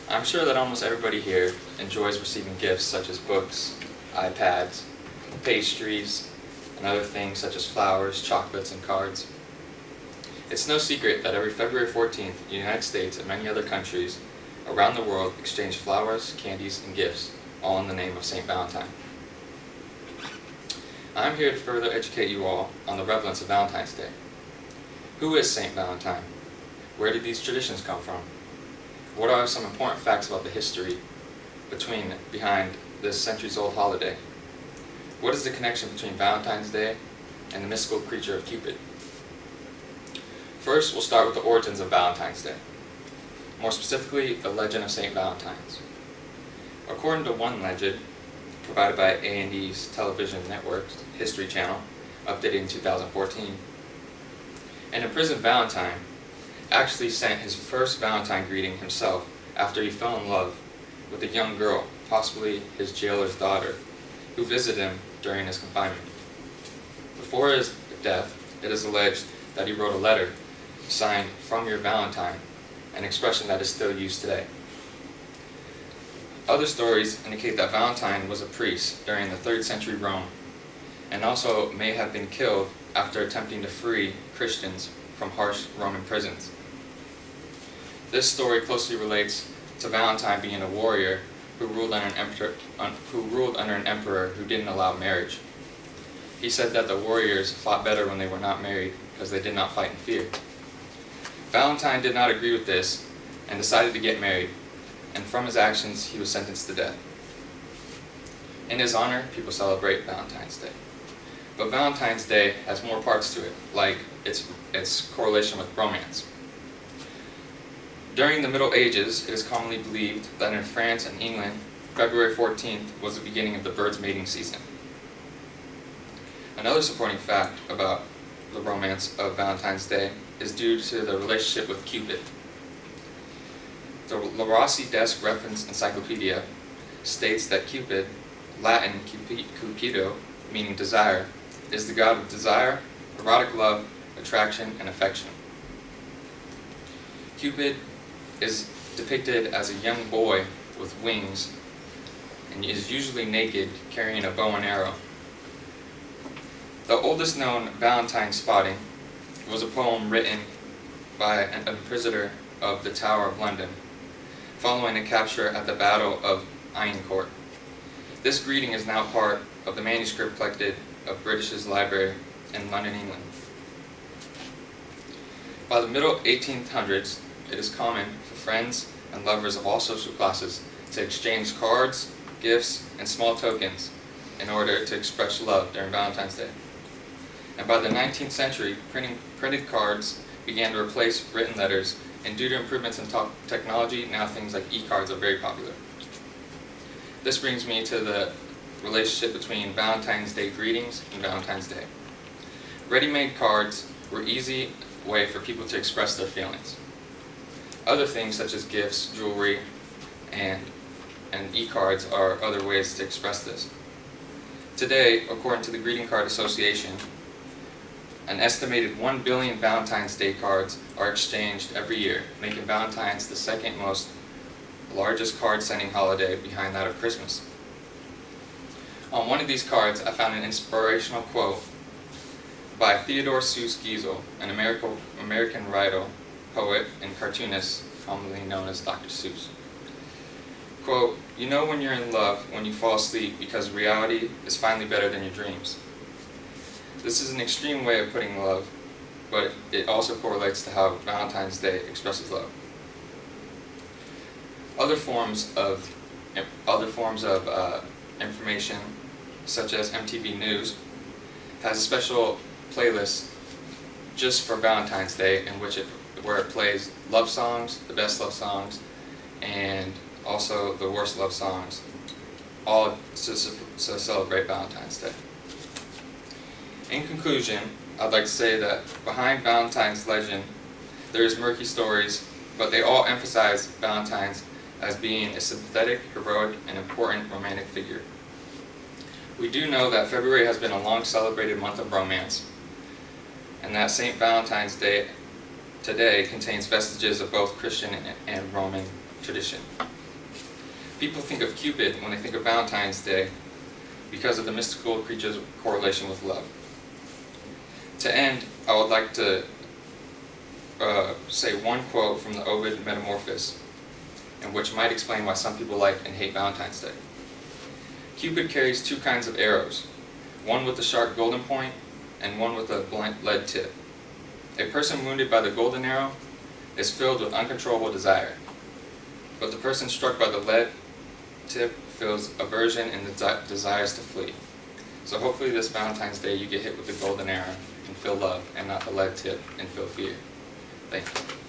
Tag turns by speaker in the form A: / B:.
A: I'm sure that almost everybody here enjoys receiving gifts such as books, iPads, pastries, and other things such as flowers, chocolates, and cards. It's no secret that every February 14th, the United States and many other countries around the world exchange flowers, candies, and gifts, all in the name of St. Valentine. I'm here to further educate you all on the relevance of Valentine's Day. Who is St. Valentine? Where did these traditions come from? What are some important facts about the history behind this centuries-old holiday? What is the connection between Valentine's Day and the mystical creature of Cupid? First, we'll start with the origins of Valentine's Day. More specifically, the legend of St. Valentine's. According to one legend, provided by A&E's television network's History Channel, updated in 2014, an imprisoned Valentine actually sent his first Valentine greeting himself after he fell in love with a young girl, possibly his jailer's daughter, who visited him during his confinement. Before his death, it is alleged that he wrote a letter signed "From Your Valentine," an expression that is still used today. Other stories indicate that Valentine was a priest during the 3rd century Rome, and also may have been killed after attempting to free Christians from harsh Roman prisons. This story closely relates to Valentine being a warrior who ruled under an emperor who didn't allow marriage. He said that the warriors fought better when they were not married because they did not fight in fear. Valentine did not agree with this and decided to get married, and from his actions he was sentenced to death. In his honor, people celebrate Valentine's Day. But Valentine's Day has more parts to it, like its correlation with romance. During the Middle Ages, it is commonly believed that in France and England, February 14th was the beginning of the bird's mating season. Another supporting fact about the romance of Valentine's Day is due to the relationship with Cupid. The La Rossi Desk Reference Encyclopedia states that Cupid, Latin Cupido, meaning desire, is the god of desire, erotic love, attraction, and affection. Cupid is depicted as a young boy with wings and is usually naked, carrying a bow and arrow. The oldest known Valentine spotting was a poem written by a prisoner of the Tower of London, following a capture at the Battle of Agincourt. This greeting is now part of the manuscript collected of British's Library in London, England. By the middle 1800s, it is common for friends and lovers of all social classes to exchange cards, gifts, and small tokens in order to express love during Valentine's Day. And by the 19th century, printed cards began to replace written letters, and due to improvements in technology, now things like e-cards are very popular. This brings me to the relationship between Valentine's Day greetings and Valentine's Day. Ready-made cards were an easy way for people to express their feelings. Other things such as gifts, jewelry, and e-cards are other ways to express this. Today, according to the Greeting Card Association, an estimated 1 billion Valentine's Day cards are exchanged every year, making Valentine's the second largest card-sending holiday behind that of Christmas. On one of these cards, I found an inspirational quote by Theodore Seuss Geisel, an American writer, poet, and cartoonist commonly known as Dr. Seuss. Quote, "You know when you're in love when you fall asleep because reality is finally better than your dreams." This is an extreme way of putting love, but it also correlates to how Valentine's Day expresses love. Other forms of information, such as MTV News, has a special playlist just for Valentine's Day where it plays love songs, the best love songs, and also the worst love songs, all to celebrate Valentine's Day. In conclusion, I'd like to say that behind Valentine's legend, there is murky stories, but they all emphasize Valentine's as being a sympathetic, heroic, and important romantic figure. We do know that February has been a long celebrated month of romance, and that St. Valentine's Day today contains vestiges of both Christian and Roman tradition. People think of Cupid when they think of Valentine's Day because of the mystical creature's correlation with love. To end, I would like to say one quote from the Ovid Metamorphose, and which might explain why some people like and hate Valentine's Day. Cupid carries two kinds of arrows, one with a sharp golden point and one with a blunt lead tip. A person wounded by the golden arrow is filled with uncontrollable desire, but the person struck by the lead tip feels aversion and desires to flee. So hopefully this Valentine's Day you get hit with the golden arrow and feel love, and not the lead tip and feel fear. Thank you.